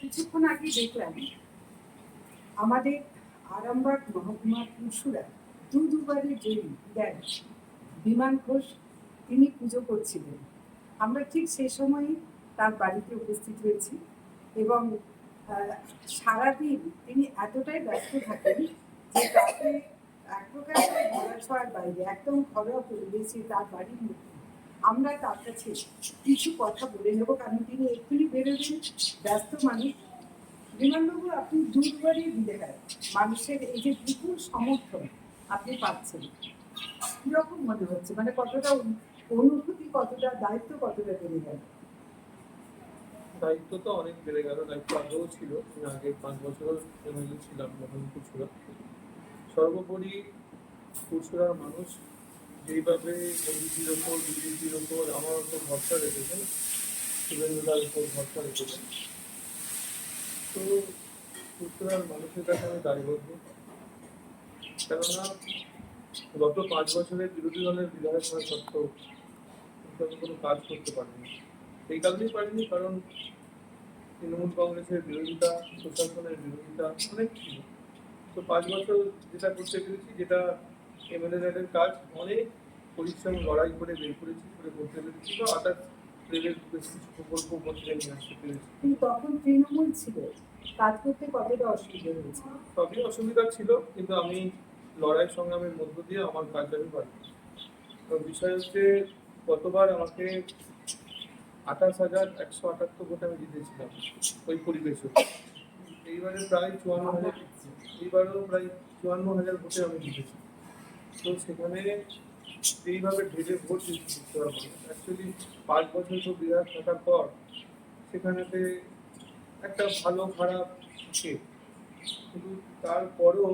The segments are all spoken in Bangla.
কিছুক্ষণ আগে দেখলাম আমাদের আরামবাগ মহকুমার পুরসুরা দুবারের জয়ী দেন বিমান ঘোষ, তিনি পুজো করছিলেন। আমরা ঠিক সেই সময়ই তার বাড়িতে উপস্থিত হয়েছি এবং সারাদিন তিনি এতটাই ব্যস্ত থাকেন যে তাকে এক প্রকার ঘোরা ছোঁয়ার বাইরে একদম ঘরোয়া পরিবেশে তার বাড়ির মধ্যে আমরা তার কাছে কিছু কথা বলে নেব, কারণ তিনি এক্ষুনি বেরোবেন, ব্যস্ত মানুষ। বিমানবাবু, আপনি দুবারই বিধায়ক, মানুষের এই যে বিপুল সমর্থন আপনি পাচ্ছেন, কিরকম মনে হচ্ছে? মানে কতটা অনুভূতি, কতটা দায়িত্ব, কতটা বেড়ে গেল? দায়িত্ব তো অনেক বেড়ে গেল। দায়িত্ব আগেও ছিল, আগে 5 বছর এমএলএ ছিলাম যখন পুরসুরা। সর্বোপরি পুরসুরার মানুষ যেইভাবে মোদীজির ওপর, বিজেপির ওপর, আমার ওপর ভরসা রেখেছেন, শুভেন্দুদার উপর ভরসা রেখেছেন, তো পুরসুরার মানুষের কাছে আমি দায়বদ্ধ। কেননা গত 5 বছরের বিরোধী দলের বিধায়ক হওয়া সত্ত্বেও আমি কোনো কাজ করতে পারিনি। এই কারণেই পারিনি কারণ তৃণমূল কংগ্রেসের বিরোধিতা, প্রশাসনের বিরোধিতা অনেক ছিল। তো 5 বছর যেটা করতে পেরেছি, যেটা এমএলএদের কাজ, অনেক পরিশ্রম লড়াই করে বের করেছি, করে করতে পেরেছি। তো 28 রেলের বেশ কিছু প্রকল্প মধ্যে নিয়ে আসতে পেরেছি। কিন্তু তখন তৃণমূল ছিল, কাজ করতে কতটা অসুবিধা হয়েছে? সবই অসুবিধা ছিল, কিন্তু আমি লড়াই সংগ্রামের মধ্য দিয়ে আমার কাজ আমি পারি। তো বিষয় হচ্ছে, গতবার আমাকে 28,178 ভোটে আমি জিতেছিলাম ওই পরিবেশে। এইবারে প্রায় 54,000, এইবারেও প্রায় 54,000 ভোটে আমি জিতেছি। তো সেখানে এইভাবে ঢেলে ভোট দিতে হবে। অ্যাকচুয়ালি 5 বছর তো বিরাট থাকার পর সেখানেতে একটা ভালো খারাপ থাকে, কিন্তু তারপরেও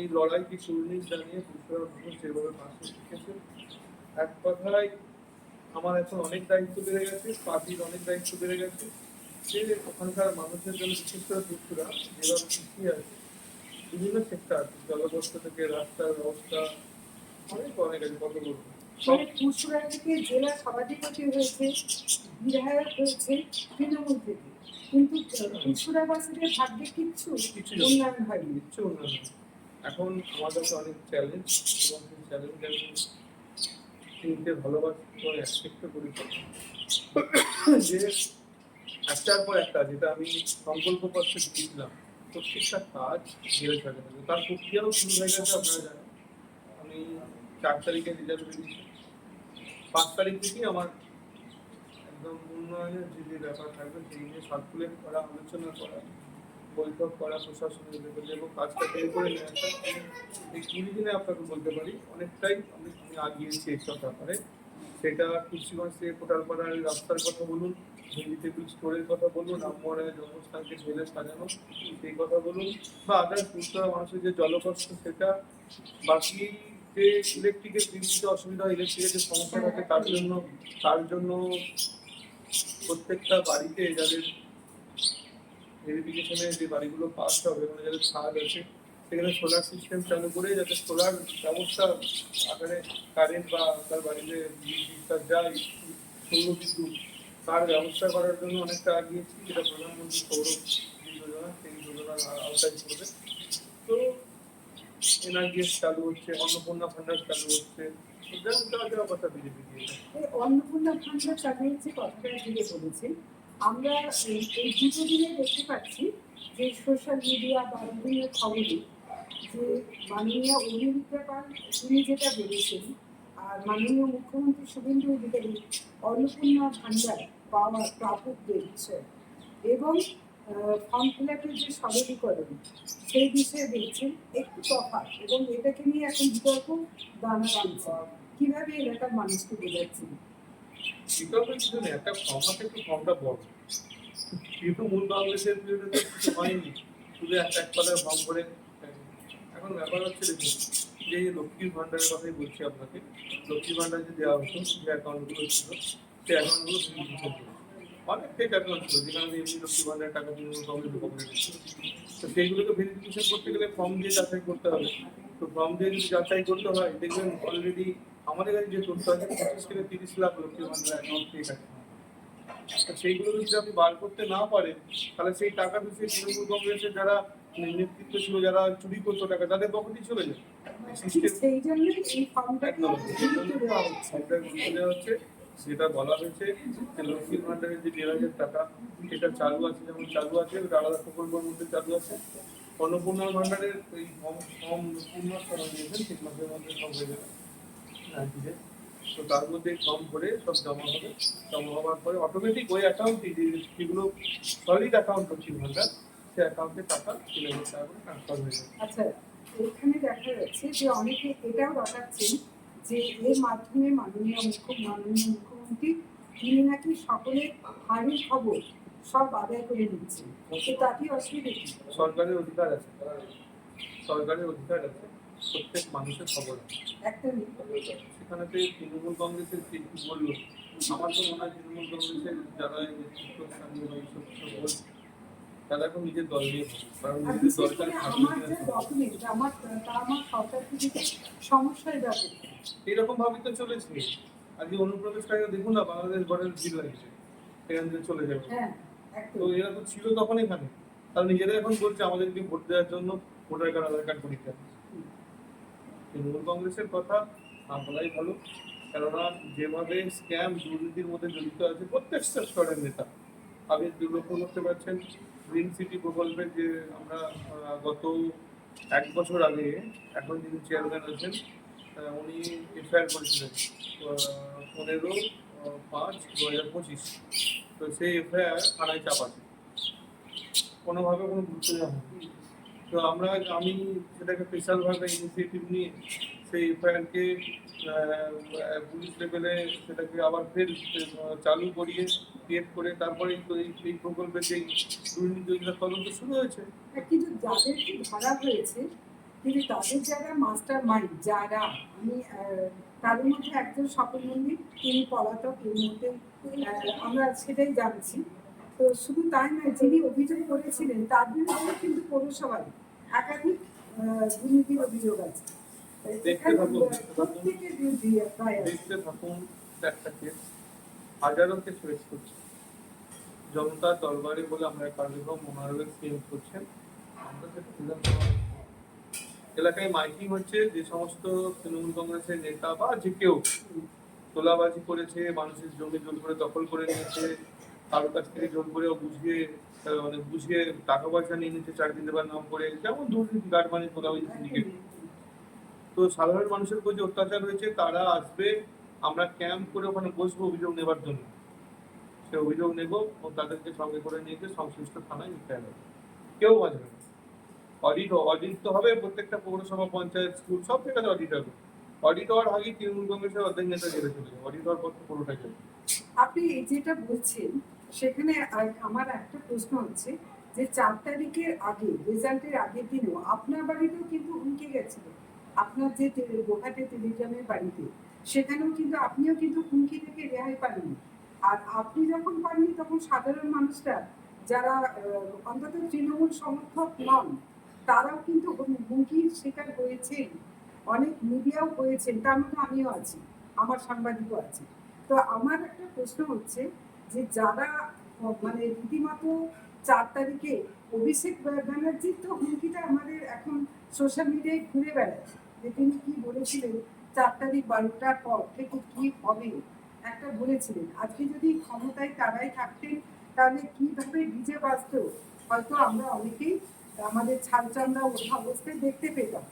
এই লড়াইকে চূর্ণিশ জানিয়ে পুরসুরার মানুষ যেভাবে পাশে শিখেছে, এক কথায় আমার এখন অনেক দায়িত্ব বেড়ে গেছে, পার্টির অনেক দায়িত্ব বেড়ে গেছে, যে ওখানকার মানুষের জন্য বিশেষ করে পুরসুরা যেভাবে পিছিয়ে আছে বিভিন্ন সেক্টর, জলবস্ত্র থেকে রাস্তার ব্যবস্থা, অনেক অনেক আছে, কত বলবো। মানে পুরসুরা থেকে জেলা সভাধিপতি হয়েছে, বিধায়ক হয়েছে তৃণমূল থেকে, কিন্তু পুরসুরাবাসীদের ভাগ্যে কিচ্ছু উন্নয়ন হয়নি। কিচ্ছু উন্নয়ন। এখন আমার কাছে অনেক চ্যালেঞ্জ, এবং সেই চ্যালেঞ্জ আমি তিনটে ভালোবাসি এবং অ্যাকসেপ্ট করি যে একটার পর একটা, যেটা আমি সংকল্পপত্রে দিয়েছিলাম, প্রত্যেকটা কাজ ধীরে চলে যাবে। তার প্রক্রিয়াও শুরু হয়ে গেছে, আপনারা জানেন। আমি 4 তারিখে রেজাল্ট বেরিয়েছি, 5 তারিখ থেকেই আমার একদম উন্নয়নের যে ব্যাপার থাকবে সেই নিয়ে সার্কুলেট করা, আলোচনা করা, বৈঠক করা প্রশাসনের লেভেলে এবং কাজটা বের করে নিয়ে আসা। এই 20 দিনে আপনাকে বলতে পারি অনেকটাই আমি আগিয়েছি এইসব ব্যাপারে। সেটা তুলসীগঞ্জ থেকে কোটালপাড়ার রাস্তার কথা বলুন, ভেজিটেবল স্টোরের কথা বলুন, রামমোহনের জন্মস্থানকে ঢেলে সাজানো সেই কথা বলুন, বা আদার্স পুরসুরা মানুষের যে জলকষ্ট সেটা, বাকি যে ইলেকট্রিকের বিদ্যুৎ অসুবিধা, ইলেকট্রিকের যে সমস্যা থাকে তার জন্য প্রত্যেকটা বাড়িতে যাদের ভেরিফিকেশনের যে বাড়িগুলো পাস হবে, মানে যাদের ছাদ আছে, সেখানে সোলার সিস্টেম চালু করে যাতে সোলার ব্যবস্থা আকারে কারেন্ট বা তার বাড়িতে বিদ্যুৎ যায়, সৌর বিদ্যুৎ, তার ব্যবস্থা করার জন্য অনেকটা আগিয়েছি, যেটা প্রধানমন্ত্রী সৌর যোজনা, সেই যোজনার আওতায় করবে। তো এনআরজিএস চালু হচ্ছে, অন্নপূর্ণা ভান্ডার চালু হচ্ছে, কথা বিজেপি দিয়েছে। অন্নপূর্ণা ভান্ডার চালু হচ্ছে কথাটা দিয়ে বলেছেন। আমরা এই দুটো দিনে দেখতে পাচ্ছি যে সোশ্যাল মিডিয়া বা বিভিন্ন খবরে যে মাননীয় অভিনেতা পাল তিনি যেটা বলেছেন, আর মাননীয় মুখ্যমন্ত্রী শুভেন্দু অধিকারী অন্নপূর্ণা ভান্ডার পাওয়া প্রাপকদের বিষয় এবং ফর্ম ফিল আপের যে সরলীকরণ সেই বিষয়ে দেখছেন একটু তফাৎ, এবং এটাকে নিয়ে এখন বিতর্ক দানা বাঁধছে। কিভাবে এলাকার মানুষকে বোঝাচ্ছেন? বিকল্পের কিছু নেই, একটা ফর্ম আছে, একটু ফর্মটা বড়, কিন্তু মূল বাংলাদেশের বিরুদ্ধে কিছু হয়নি, শুধু একটা একপালের ফর্ম করে। এখন ব্যাপার হচ্ছে, দেখুন, যে লক্ষ্মীর ভান্ডারের কথাই বলছি আপনাকে, লক্ষ্মীর ভান্ডার যে দেওয়া হতো, যে অ্যাকাউন্টগুলো ছিল, সেই অ্যাকাউন্টগুলো অনেক ফেক অ্যাকাউন্ট ছিল, যেখানে এমনি লক্ষ্মী ভান্ডারের টাকা তৃণমূল কংগ্রেস ঢুকে রেখেছিল। তো সেইগুলোকে ভেরিফিকেশন করতে গেলে ফর্ম দিয়ে যাচাই করতে হবে। তো ফর্ম দিয়ে যদি যাচাই করতে হয়, দেখবেন অলরেডি আমাদের কাছে যে তথ্য আছে 25 থেকে 30 লাখ লক্ষ্মী ভান্ডার অ্যাকাউন্ট ফেক আছে। তো সেইগুলো যদি আপনি বার করতে না পারেন, তাহলে সেই টাকা তো সেই তৃণমূল কংগ্রেসের যারা নেতৃত্ব ছিল, যারা চুরি করতো টাকা, তাদের পকেটেই চলে যায়। ঠিক সেই জন্যই এই ফর্মটাকে একদম গুরুত্ব দেওয়া হচ্ছে। সেটা গুরুত্ব দেওয়া হচ্ছে। যেটা বলা হয়েছে যে লক্ষ্মীর ভান্ডারের যে 1,000 টাকা সেটা চালু আছে, যেমন চালু আছে, ওটা আলাদা প্রকল্পের মধ্যে চালু আছে। অন্নপূর্ণা ভান্ডারের এই ফর্ম 3 মাস সময় দিয়েছেন, 3 মাসের মধ্যে সব হয়ে যাবে। দিলে তো তার মধ্যে ফর্ম ভরে সব জমা হবে। জমা হওয়ার পরে অটোমেটিক ওই অ্যাকাউন্টে যেগুলো সলিড অ্যাকাউন্ট লক্ষ্মীর ভান্ডার, সেই অ্যাকাউন্টে টাকা 3,000 টাকা করে ট্রান্সফার হয়ে যাবে। আচ্ছা, এখানে দেখা যাচ্ছে যে অনেকে এটাও রটাচ্ছেন যে এর মাধ্যমে মাননীয় মুখ্যমন্ত্রী তিনি নাকি সকলের হাড়ির খবর সব আদায় করে নিচ্ছেন। তো তাতে অসুবিধা কি? সরকারের অধিকার আছে, সরকারের অধিকার আছে, প্রত্যেক মানুষের খবর আছে। একদমই। সেখানেতে তৃণমূল কংগ্রেসের কি বললো, আমার তো মনে হয় তৃণমূল কংগ্রেসের যারা এই নেতৃত্ব স্থানীয় বা এইসব বলছে, তারা এখন নিজের দল নিয়ে ভাবে। কারণ আর নিজেদের বিশেষ দলটা করে আমার যে ডকুমেন্ট তা আমার সরকার থেকে সমস্যায় ব্যাপক। এরকম ভাবে তো চলেছে। আজকে অনুপ্রবেশকারীরা দেখুন না, বাংলাদেশ বর্ডার ভিড় লাগছে, সেখান থেকে চলে যাবে। হ্যাঁ, তো একদম। এরা তো ছিল তখন এখানে, তারা নিজেরা এখন বলছে আমাদেরকে ভোট দেওয়ার জন্য ভোটার কার্ড, আধার কার্ড পরীক্ষা। তৃণমূল কংগ্রেসের কথা না বলাই ভালো, কেননা যেভাবে স্ক্যাম দুর্নীতির মধ্যে জড়িত আছে প্রত্যেকটা স্তরের নেতা। আপনি লক্ষ্য করতে পারছেন গ্রিন সিটি প্রকল্পের যে আমরা গত 1 বছর আগে, এখন যিনি চেয়ারম্যান আছেন উনি এফআইআর করেছিলেন 15/5/2025। তো সেই এফআইআর থানায় চাপ আছে, কোনোভাবে কোনো গুরুত্ব দেওয়া হয়নি। তো আমি সেটাকে স্পেশালভাবে ইনিশিয়েটিভ নিয়ে সেই এফআইআরকে পুলিশ লেভেলে সেটাকে আবার ফের চালু করিয়ে ক্রিয়েট করে তারপরে এই প্রকল্পের যে দুর্নীতি তদন্ত শুরু হয়েছে। কিন্তু যাদেরকে ধরা হয়েছে কিন্তু তাদের যারা মাস্টার মাইন্ড যারা আমি তাদের মধ্যে একজন স্বপন মন্দির, তিনি পলাতক এই মুহূর্তে, আমরা সেটাই জানছি। তো শুধু তাই নয়, যিনি অভিযোগ করেছিলেন তার বিরুদ্ধে কিন্তু পৌরসভায় একাধিক দুর্নীতির অভিযোগ আছে। দেখতে থাকুন, প্রত্যেকের বিরুদ্ধে প্রায় আছে। দেখতে থাকুন, একটা কেস হাজারো কেস ফেস করছে। জনতা দরবারে বলে আমরা কার্যক্রম মনোনয়ন চেঞ্জ করছেন। আমরা সেটা বিধানসভা এলাকায় মাইকিং হচ্ছে, যে সমস্ত তৃণমূল কংগ্রেসের নেতা বা যে কেউ তোলাবাজি করেছে, মানুষের জমি জোর করে দখল করে নিয়েছে, কারোর কাছ থেকে জোর করে বুঝিয়ে টাকা পয়সা নিয়ে নিচ্ছে চাকরি দেবার নাম করে, যেমন দুর্নীতি গাড়মানি তোলাবাজি সিন্ডিকেট। তো সাধারণ মানুষের উপর যে অত্যাচার হয়েছে, তারা আসবে, আমরা ক্যাম্প করে ওখানে বসবো অভিযোগ নেবার জন্য। সে অভিযোগ নেব ও তাদেরকে সঙ্গে করে নিয়ে গিয়ে সংশ্লিষ্ট থানায় নিতে হবে, কেউ বাঁচবে না। অডিট তো হবে, প্রত্যেকটা পৌরসভা, পঞ্চায়েত, স্কুল সব জায়গায় অডিট হবে। অডিট হওয়ার আগেই তৃণমূল কংগ্রেসের অর্ধেক নেতা জেলে চলে যাবে, অডিট হওয়ার পর পুরোটা যাবে। আপনি যেটা বলছেন সেখানে আমার একটা প্রশ্ন হচ্ছে যে 4 তারিখের আগে, রেজাল্টের আগের দিনও আপনার বাড়িতেও কিন্তু হুমকি গেছিল, আপনার যে গোহাটে টেলিগ্রামের বাড়িতে, সেখানেও কিন্তু আপনিও কিন্তু হুমকি থেকে রেহাই পাননি। আর আপনি যখন পাননি তখন সাধারণ মানুষরা যারা অন্তত তৃণমূল সমর্থক নন তারাও কিন্তু হুমকির শিকার হয়েছেন, অনেক মিডিয়াও হয়েছেন, তার মধ্যে আমিও আছি, আমার সাংবাদিকও আছে। তো আমার একটা প্রশ্ন হচ্ছে যে যারা মানে রীতিমতো 4 তারিখে অভিষেক ব্যানার্জির তো হুমকিটা আমাদের এখন সোশ্যাল মিডিয়ায় ঘুরে বেড়ায় যে তিনি কি বলেছিলেন 4 তারিখ 12টার পর থেকে কি হবে একটা বলেছিলেন। আজকে যদি ক্ষমতায় তারাই থাকতেন তাহলে কিভাবে ডিজে বাজত হয়তো আমরা অনেকেই আমাদের ছালচামড়া ওঠা অবস্থায় দেখতে পেতাম,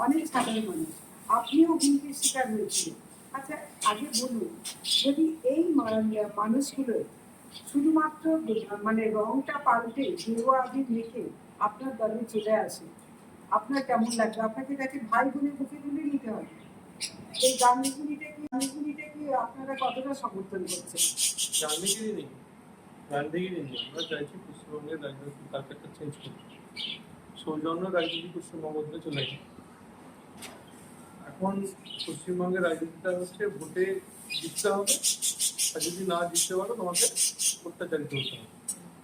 অনেক সাধারণ মানুষ। আপনিও হুমকির শিকার হয়েছিলেন। আচ্ছা, আগে বলুন, যদি এই মানুষগুলো শুধুমাত্র মানে রংটা পাল্টে গেরুয়া আবির মেখে আপনার দলে চলে আসে, আপনার কেমন লাগবে? আপনাকে তাকে ভাই বোনের বুকে তুলে নিতে হবে। এই গান্ধীগিরিটাকে আপনারা কতটা সমর্থন করছেন? গান্ধীগিরি নেই, গান্ধীগিরি নেই। আমরা চাইছি পশ্চিমবঙ্গের রাজনৈতিক কালচারটা চেঞ্জ করতে, সৌজন্য রাজনীতি পশ্চিমবঙ্গে চলে গেছে। এখন পশ্চিমবঙ্গের রাজনীতিটা হচ্ছে ভোটে জিততে হবে, আর যদি না জিততে পারো তোমাকে অত্যাচারিত হতে হবে।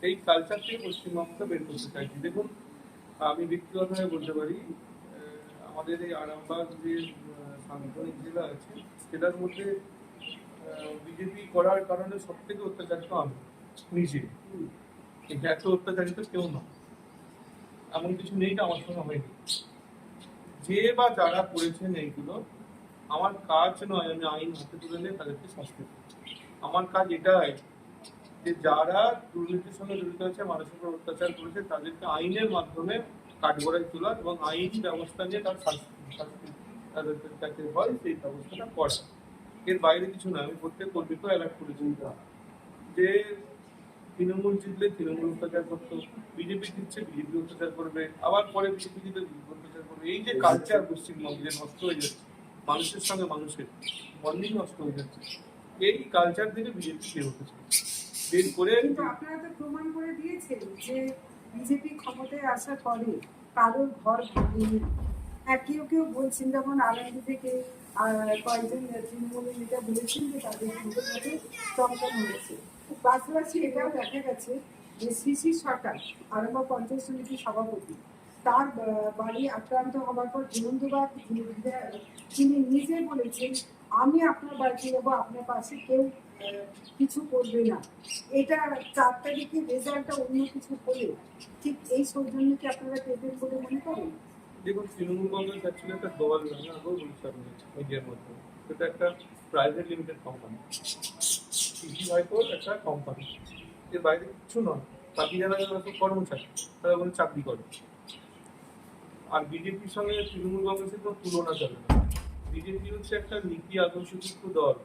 এই কালচার থেকে পশ্চিমবঙ্গকে বের করতে চাইছি। দেখুন, আমি ব্যক্তিগতভাবে বলতে পারি, আমাদের এই আরামবাগ যে সাংগঠনিক জেলা আছে, সেটার মধ্যে বিজেপি করার কারণে সব থেকে অত্যাচারিত আমি। নিজে এটা এত অত্যাচারিত কেউ না, এমন কিছু নেই যে আমার সঙ্গে হয়নি। যে বা যারা করেছেন এইগুলো, আমার কাজ নয় আমি আইন হাতে তুলে নিয়ে তাদেরকে শাস্তি দেব। আমার কাজ এটাই যে যারা দুর্নীতির সঙ্গে জড়িত আছে, মানুষের উপর অত্যাচার করেছে, তাদেরকে আইনের মাধ্যমে কাঠগড়ায় তোলা এবং আইন ব্যবস্থা নিয়ে তার শাস্তি তাদেরকে কাছে হয় সেই ব্যবস্থাটা করা। এর বাইরে কিছু না। আমি প্রত্যেক কর্মীকেও অ্যালার্ট করেছি যে তৃণমূল জিতলে তৃণমূল অত্যাচার করতো, বিজেপি জিতছে বিজেপি অত্যাচার করবে, আবার পরে বিজেপি জিতলে বিজেপি অত্যাচার করবে। এই যে কালচার পশ্চিমবঙ্গে নষ্ট হয়ে যাচ্ছে, মানুষের সঙ্গে মানুষের বন্ডিং নষ্ট হয়ে যাচ্ছে, এই কালচার থেকে বিজেপি বের হতে চাইছে। বের করে কিন্তু আপনারা তো প্রমাণ করে দিয়েছেন যে বিজেপি ক্ষমতায় আসার পরে কারোর ঘর ভাঙেনি। কেউ কেউ বলছেন, যেমন আনন্দ থেকে কয়েকজন তৃণমূলের নেতা বলেছেন যে তাদের মধ্যে চমকানো হয়েছে। পাশাপাশি এটাও দেখা গেছে যে শ্রী সরকার আরম্ভ পঞ্চায়েত সমিতির সভাপতি, তার বাড়ি আক্রান্ত হওয়ার পর হিমন্তবাগ তিনি নিজে বলেছেন, আমি আপনার বাড়িতে যাবো, আপনার পাশে কেউ কিছু করবে না। এটা 4 তারিখে রেজাল্টটা অন্য কিছু হলে ঠিক এই সৌজন্যকে আপনারা পেতেন বলে মনে করেন? দেখুন, তৃণমূল কংগ্রেস অ্যাকচুয়ালি একটা দল নয়, আগেও বলতে মিডিয়ার মধ্যে সেটা একটা প্রাইভেট লিমিটেড কোম্পানি, পিসি ভাইপোর একটা কোম্পানি, এর বাইরে কিছু নয়। বাকি যারা যারা সব কর্মচারী তারা বলে চাকরি করে। আর বিজেপির সঙ্গে তৃণমূল কংগ্রেসের কোনো তুলনা চলে না। বিজেপি হচ্ছে একটা নীতি আদর্শযুক্ত দল।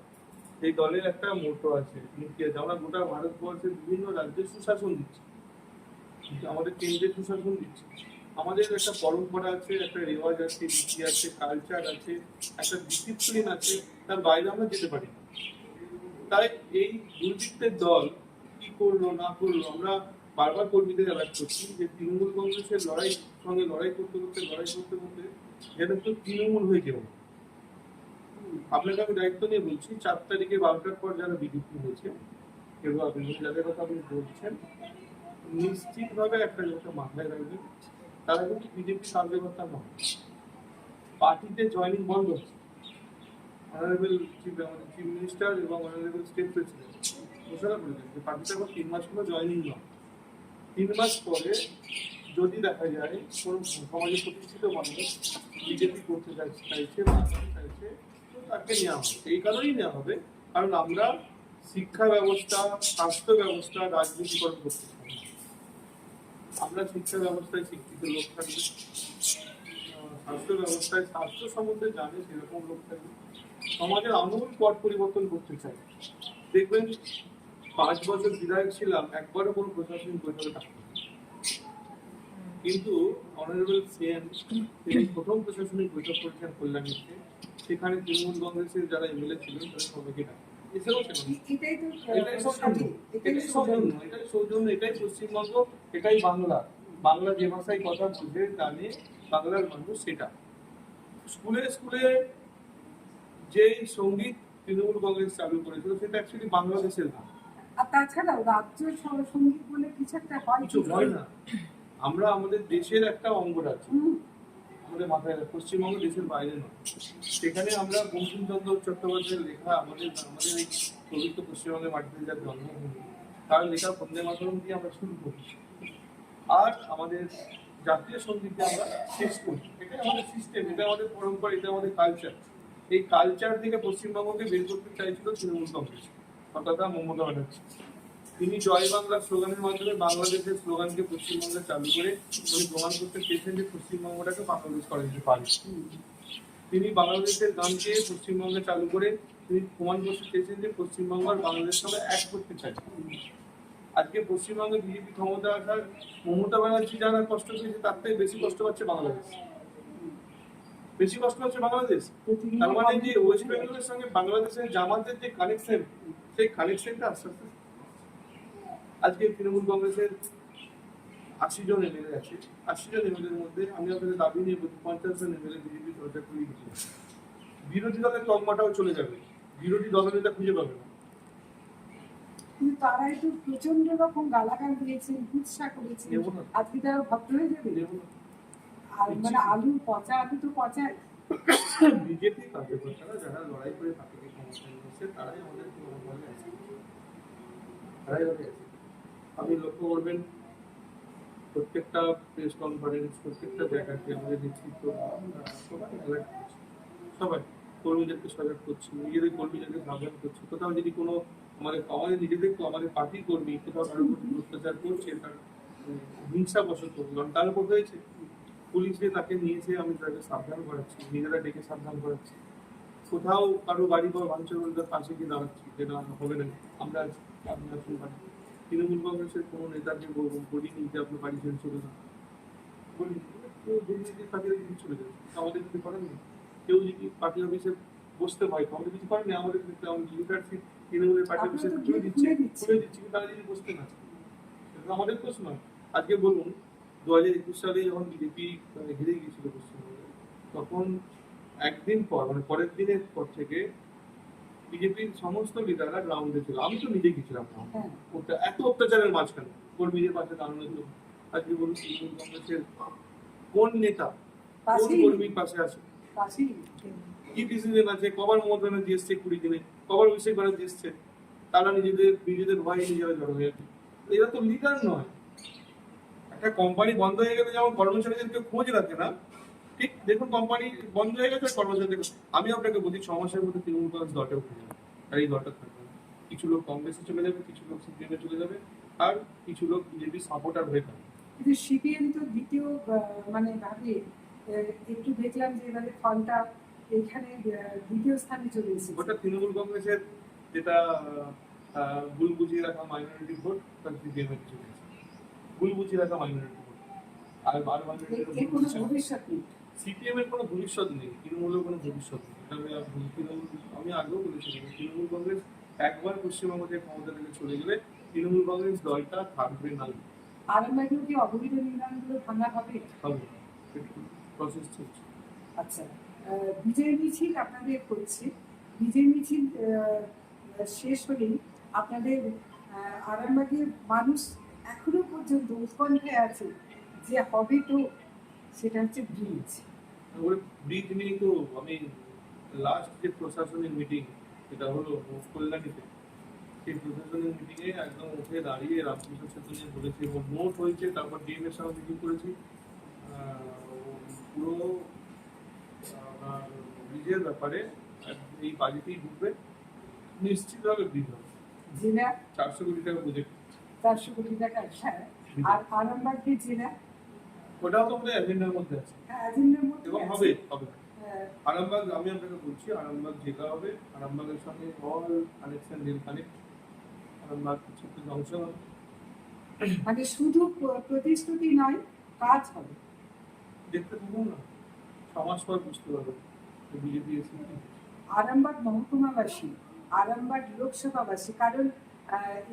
এই দলের একটা মোটো আছে, নীতি আছে। আমরা গোটা ভারতবর্ষের বিভিন্ন রাজ্যের সুশাসন দিচ্ছি, আমাদের কেন্দ্রের সুশাসন দিচ্ছি। আমাদের একটা পরম্পরা আছে, একটা রেওয়াজ আছে, নীতি আছে, কালচার আছে, একটা ডিসিপ্লিন আছে, তার বাইরে আমরা যেতে পারি না। তাই এই দুর্বৃত্তের দল কি করলো না করলো, আমরা বারবার কর্মীদের অ্যালার্ট করছি যে তৃণমূল কংগ্রেসের লড়াই করতে যেন তো তৃণমূল হয়ে গেল। আপনাকে আমি দায়িত্ব নিয়ে বলছি, 4 তারিখে 12টার পর যারা বিজেপি হয়েছে কেউ আপনি যাদের কথা আপনি বলছেন, নিশ্চিতভাবে একটা জিনিসটা মাথায় রাখবেন, তারা কিন্তু বিজেপি কার্যকর্তা নয়। পার্টিতে জয়েনিং বন্ধ হচ্ছে। অনারেবল চিফ মিনিস্টার এবং অনারেবল স্টেট প্রেসিডেন্ট ঘোষণা করেছেন যে পার্টিতে এখন 3 মাস কোনো জয়েনিং নয়। 3 মাস পরে যদি দেখা যায় কোনো সমাজে প্রতিষ্ঠিত মানুষ বিজেপি করতে চাইছে তো তাকে নেওয়া হবে। এই কারণেই নেওয়া হবে কারণ আমরা শিক্ষা ব্যবস্থা, স্বাস্থ্য ব্যবস্থা রাজনীতিকরণ করতে চাই। আমরা শিক্ষা ব্যবস্থায় শিক্ষিত লোক থাকবে, স্বাস্থ্য ব্যবস্থায় স্বাস্থ্য সম্বন্ধে জানে সেরকম লোক থাকবে, সমাজের আমূল পট পরিবর্তন করতে চাই। দেখবেন 5 বছর বিধায়ক ছিলাম, একবারও কোনো প্রশাসনিক বৈঠকে থাকতো, কিন্তু অনারেবল সিএম তিনি প্রথম প্রশাসনিক বৈঠক করেছেন কল্যাণীতে, সেখানে তৃণমূল কংগ্রেসের যারা এমএলএ ছিলেন তারা সবাইকে ডাকেন। এটাই সৌজন্য, এটাই পশ্চিমবঙ্গ, এটাই বাংলা। বাংলা যে ভাষায় কথা বলতে জানে বাংলার মানুষ, সেটা স্কুলে স্কুলে যে সঙ্গীত তৃণমূল কংগ্রেস চালু করেছিল সেটা অ্যাকচুয়ালি বাংলাদেশের না। আর তাছাড়াও রাজ্য সঙ্গীত বলে কিছু একটা হয়, কিছু হয় না। আমরা আমাদের দেশের একটা অঙ্গ রাজ্য, আমাদের মাথায় পশ্চিমবঙ্গ দেশের বাইরে নয়। সেখানে আমরা বঙ্কিমচন্দ্র চট্টোপাধ্যায়ের লেখা, আমাদের এই পবিত্র পশ্চিমবঙ্গের মাটিতে যার জন্মভূমি, তার লেখা বন্দে মাতরম দিয়ে আমরা শুরু করি, আর আমাদের জাতীয় সঙ্গীত দিয়ে আমরা শেষ করি। এটাই আমাদের সিস্টেম, এটা আমাদের পরম্পরা, এটা আমাদের কালচার। এই কালচার থেকে পশ্চিমবঙ্গকে বের করতে চাইছিল তৃণমূল কংগ্রেস, অর্থাৎ মমতা ব্যানার্জি। তিনি জয় বাংলা স্লোগানের মাধ্যমে বাংলাদেশের স্লোগানকে পশ্চিমবঙ্গে চালু করে উনি প্রমাণ করতে চেয়েছেন যে পশ্চিমবঙ্গটাকে বাংলাদেশ করা যেতে পারে। তিনি বাংলাদেশের গানকে পশ্চিমবঙ্গে চালু করে তিনি প্রমাণ করতে চেয়েছেন যে পশ্চিমবঙ্গ আর বাংলাদেশকে আমরা এক করতে চাই। আজকে পশ্চিমবঙ্গে বিজেপি ক্ষমতা আসার মমতা ব্যানার্জি যারা কষ্ট পেয়েছে তার থেকে বেশি কষ্ট পাচ্ছে বাংলাদেশ, বেশি কষ্ট হচ্ছে বাংলাদেশ। তার মানে যে ওয়েস্ট বেঙ্গলের সঙ্গে বাংলাদেশের জামাতের যে কানেকশন, সেই কানেকশনটা আস্তে আস্তে আজকে তৃণমূল কংগ্রেসের 80 জন এমএলএ আছে, 80 জন এমএলএর মধ্যে আমি আপনাদের দাবি নিয়ে বলছি 50 জন এমএলএ বিজেপি সরকার করে দিচ্ছে। বিরোধী দলের তকমাটাও চলে যাবে, বিরোধী দলনেতা খুঁজে পাবে না। কিন্তু তারা একটু প্রচন্ড রকম গালাগাল দিয়েছেন, কুৎসা করেছেন, আজকে তারা ভদ্র হয়ে যাবে। আর মানে আলু পচা, আলু তো পচায়। বিজেপি কার্যকর্তারা যারা লড়াই করে পার্টিকে ক্ষমতায় নিয়েছে তারাই আমাদের আছে, তারাই আছে। আপনি লক্ষ্য করবেন প্রত্যেকটা প্রেস কনফারেন্স, প্রত্যেকটা জায়গাতে আমাদের নেতৃত্ব সবাই অ্যালার্ট করছে, সবাই কর্মীদেরকে সজাগ করছে, নিজেদের কর্মীদেরকে সাবধান করছে। কোথাও যদি কোনো আমাদের নিজেদের আমাদের পার্টির কর্মী কোথাও কারোর উপর অত্যাচার করছে, তার হিংসাবশত, কারণ তার উপর হয়েছে, পুলিশ যে তাকে নিয়েছে, আমি তাকে সাবধান করাচ্ছি, নিজেরা ডেকে সাবধান করাচ্ছি। কোথাও কারো বাড়ি বা ভাঙচুর হলে তার পাশে গিয়ে দাঁড়াচ্ছি, যেটা হবে না, আমরা আছি, আপনি আসুন বাড়ি। তৃণমূল কংগ্রেসের কোনো নেতাকে বলিনি যে আপনি বাড়ি ছেড়ে চলে যান, বলিনি। কেউ দুর্নীতির কাজে যদি চলে যাবে, আমাদের কিছু করেন না। কেউ যদি পার্টি অফিসে বসতে হয়, আমাদের কিছু করেন না। আমাদের লিডারশিপ তৃণমূলের পার্টি অফিসে খুলে দিচ্ছে, কিন্তু তারা যদি বসতে না চায়, সেটা আমাদের প্রশ্ন নয়। আজকে বলুন, 2021 সালে যখন বিজেপি হেরে গিয়েছিল পশ্চিমবঙ্গে, তখন একদিন পর, পরের দিনের পর থেকে বিজেপির সমস্ত লিডাররা গ্রাউন্ডে ছিল। আমি তো নিজে গেছিলাম গ্রাউন্ডে, এত অত্যাচারের মাঝখানে কর্মীদের পাশে দাঁড়ানোর জন্য। আজকে বলুন, তৃণমূল কংগ্রেসের কোন নেতা, কোন কর্মীর পাশে আছে? কি ডিসিশন আছে? কবার মমতা ব্যানার্জি এসছে 20 দিনে, কবার অভিষেক ব্যানার্জি এসছে? তারা নিজেদের ভয়ে নিজেরা জড়ো হয়ে আছে। এরা তো লিডার নয়। একটা কোম্পানি বন্ধ হয়ে গেলে যেমন কর্মচারীদেরকে খোঁজ রাখে না, ঠিক দেখুন কোম্পানি বন্ধ হয়ে গেছে, কর্মচারীদের। আমি আপনাকে বলছি, 6 মাসের মধ্যে তৃণমূল কংগ্রেস দলটা উঠে যাবে, আর এই দলটা থাকবে না। কিছু লোক কংগ্রেসে চলে যাবে, কিছু লোক সিপিএমে চলে যাবে, আর কিছু লোক বিজেপি সাপোর্টার হয়ে থাকবে। কিন্তু সিপিএম তো দ্বিতীয় মানে ভাবে একটু দেখলাম যে এবারে ফলটা এখানে দ্বিতীয় স্থানে চলে এসেছে। ওটা তৃণমূল কংগ্রেসের যেটা ভুল বুঝিয়ে রাখা মাইনরিটি ভোট, তার সিপিএম এর চলে এসেছে। ভুল বুঝিয়ে রাখা মাইনরিটি ভোট, আর ভবিষ্যৎ নেই। সিপিএম এর কোনো ভবিষ্যৎ নেই, তৃণমূলের কোনো ভবিষ্যৎ নেই। আমি আগেও বলেছিলাম, তৃণমূল কংগ্রেস একবার পশ্চিমবঙ্গ থেকে ক্ষমতা থেকে চলে গেলে তৃণমূল কংগ্রেস দলটা থাকবে না। আরামবাগেও কি অবৈধ নির্মাণগুলো ভাঙা হবে? হবে, প্রসেস চলছে। আচ্ছা, বিজয় মিছিল আপনাদের করছে, বিজয় মিছিল শেষ হলেই আপনাদের আরামবাগের মানুষ এখনো পর্যন্ত উৎকণ্ঠায় আছে যে হবে, তো সেটা হচ্ছে ব্রিজ। ব্রিজ নিয়ে তো আমি লাস্ট যে প্রশাসনিক মিটিং, এটা হলো কল্যাণীতে, সেই প্রশাসনিক মিটিংয়ে একদম উঠে দাঁড়িয়ে রামকৃষ্ণ সেতু নিয়ে বলেছি, এবং নোট হয়েছে। তারপর ডিএম এর সঙ্গে মিটিং করেছি, পুরো ব্রিজের ব্যাপারে এই বাজেটেই ঢুকবে, নিশ্চিতভাবে ব্রিজ হবে। জেলা 400 কোটি টাকা প্রজেক্ট, 400 কোটি টাকা। হ্যাঁ, আর আরামবাগের জেলা ওটাও তো আমাদের এজেন্ডার মধ্যে আছে, এজেন্ডার মধ্যে এবং হবে। আরামবাগ, আমি আপনাকে বলছি, আরামবাগ জেলা হবে। আরামবাগের সঙ্গে all connection, rail connect, Arambagh ছোট্ট জংশন। মানে শুধু প্রতিশ্রুতি নয়, কাজ হবে। দেখতে থাকুন না, সমাজ পর বুঝতে পারবেন বিজেপি এসে। আরামবাগ মহকুমাবাসী, আরামবাগ লোকসভাবাসী, কারণ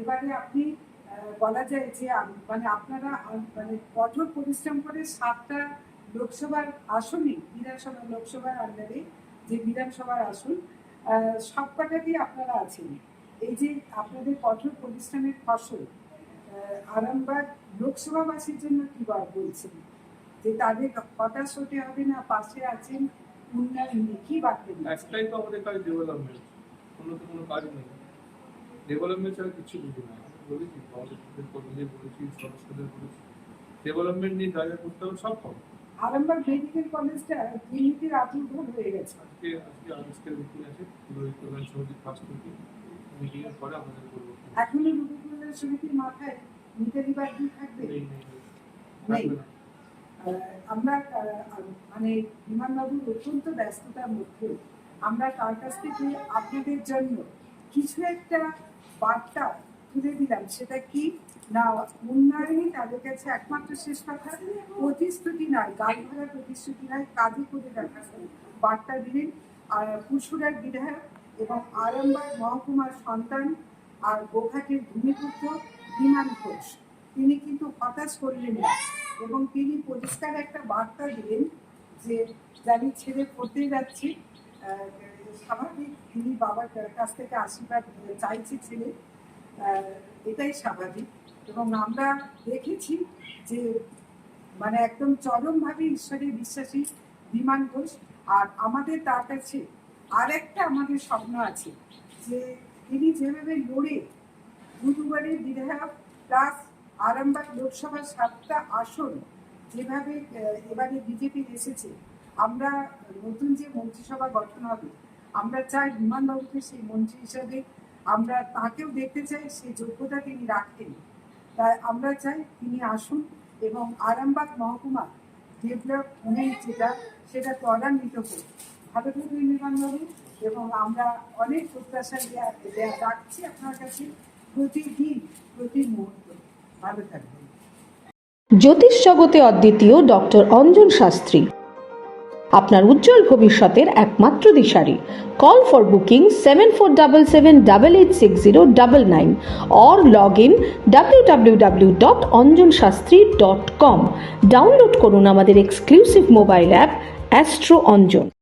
এবারে আপনি বলা যায় যে মানে আপনারা মানে কঠোর পরিশ্রম করে 7টা লোকসভার আসনই, বিধানসভা লোকসভার আন্ডারে যে বিধানসভার আসন, সবকটাতেই আপনারা আছেন। এই যে আপনাদের কঠোর পরিশ্রমের ফসল, আরামবাগ লোকসভাবাসীর জন্য কি বলছেন, যে তাদের হতাশ হতে হবে না, পাশে আছেন, উন্নয়ন কি বাড়বেন? একটাই তো আমাদের কাজ, ডেভেলপমেন্ট। অন্য তো কোনো কাজ নেই। ডেভেলপমেন্ট ছাড়া কিছু বুঝি না। বলেছি আমাদের কর্মীদের, বলেছি সদস্যদের, বলেছি ডেভেলপমেন্ট নিয়ে যা যা করতে হবে সব হবে। আরামবাগ মেডিকেল কলেজটা দুর্নীতির আবির্ভাব হয়ে গেছে। আজকে আজকের মিটিং আছে, কল্যাণ সমিতির ফার্স্ট মিটিং এর পরে আমাদের বলবো। এখনো রূপকল্যাণ সমিতির মাথায় মিতালি বাগদি থাকবে? নেই। আমরা মানে বিমানবাবুর অত্যন্ত ব্যস্ততার মধ্যে আমরা তার কাছ থেকে আপনাদের জন্য কিছু একটা বার্তা তুলে দিলাম। সেটা কি না, উন্নয়নই তাদের কাছে একমাত্র শেষ কথা, প্রতিশ্রুতি নয়, গাড়ি ভাড়া প্রতিশ্রুতি নয়, কাজে করে দেখার বার্তা দিলেন আর পুরসুরার বিধায়ক এবং আরামবাগ মহকুমার সন্তান আর গোঘাটের ভূমিপুত্র বিমান ঘোষ। তিনি কিন্তু হতাশ করলেন না, এবং তিনি পরিষ্কার একটা বার্তা দিলেন যে যাদের ছেলে পড়তে যাচ্ছে, স্বাভাবিক তিনি বাবার কাছ থেকে আশীর্বাদ চাইছে ছেলে, এটাই স্বাভাবিক। এবং আমরা দেখেছি যে মানে একদম চরমভাবে ঈশ্বরে বিশ্বাসী বিমান ঘোষ। আর আমাদের তার কাছে আরেকটা আমাদের স্বপ্ন আছে, যে তিনি যেভাবে লড়ে দুবারের বিধায়ক প্লাস আরামবাগ লোকসভার 7টা আসন যেভাবে এবারে বিজেপি এসেছে, আমরা নতুন যে মন্ত্রিসভা গঠন হবে, আমরা চাই বিমানবাবুকে সেই মন্ত্রী হিসাবে, আমরা তাকেও দেখতে চাই সেই যোগ্যতা তিনি রাখেন। তাই আমরা চাই তিনি আসুন এবং আরামবাগ মহকুমা ডেভেলপমেন্ট সেটা ত্বরান্বিত হোক। ভালো থাকবেন বিমানবাবু, এবং আমরা অনেক প্রত্যাশা রাখছি আপনার কাছে প্রতিদিন প্রতি মুহূর্ত। ভালো থাকবেন। জ্যোতিষ জগতে অদ্বিতীয় ডক্টর অঞ্জন শাস্ত্রী, আপনার উজ্জ্বল ভবিষ্যতের একমাত্র দিশারি। Call for booking 7477886099 or log in www.anjanshastri.com। Download করুন আমাদের exclusive mobile app astro Anjan.